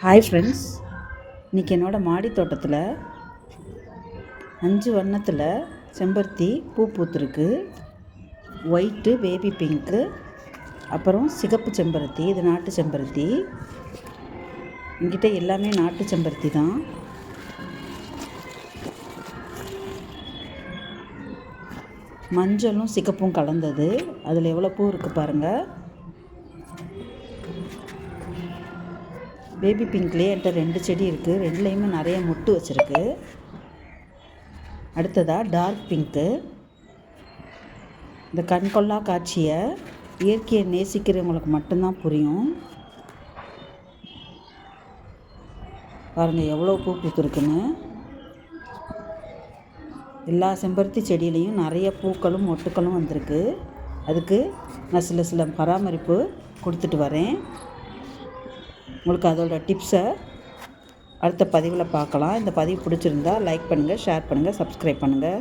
Hi friends, இன்றைக்கி என்னோடய மாடி தோட்டத்தில் 5 வண்ணத்தில் செம்பருத்தி பூ பூத்துருக்கு. ஒயிட்டு, பேபி பிங்க்கு, அப்புறம் சிகப்பு செம்பருத்தி. இது நாட்டு செம்பருத்தி. என்கிட்ட எல்லாமே நாட்டு செம்பருத்தி தான். மஞ்சளும் சிகப்பும் கலந்தது. அதில் எவ்வளோ பூ இருக்குது பாருங்கள். பேபி பிங்க்லேயே என்கிட்ட 2 செடி இருக்குது. 2லேயுமே நிறைய மொட்டு வச்சுருக்கு. அடுத்ததாக டார்க் பிங்க்கு. இந்த கண்கொள்ளா காட்சியை இயற்கையை நேசிக்கிறவங்களுக்கு மட்டும்தான் புரியும். பாருங்கள் எவ்வளோ பூ பூத்துருக்குன்னு. எல்லா செம்பருத்தி செடியிலையும் நிறைய பூக்களும் மொட்டுக்களும் வந்திருக்கு. அதுக்கு நான் சில பராமரிப்பு கொடுத்துட்டு வரேன். உங்களுக்கு அதோட டிப்ஸை அடுத்த பதிவில் பார்க்கலாம். இந்த பதிவு பிடிச்சிருந்தா லைக் பண்ணுங்கள், ஷேர் பண்ணுங்கள், சப்ஸ்கிரைப் பண்ணுங்கள்.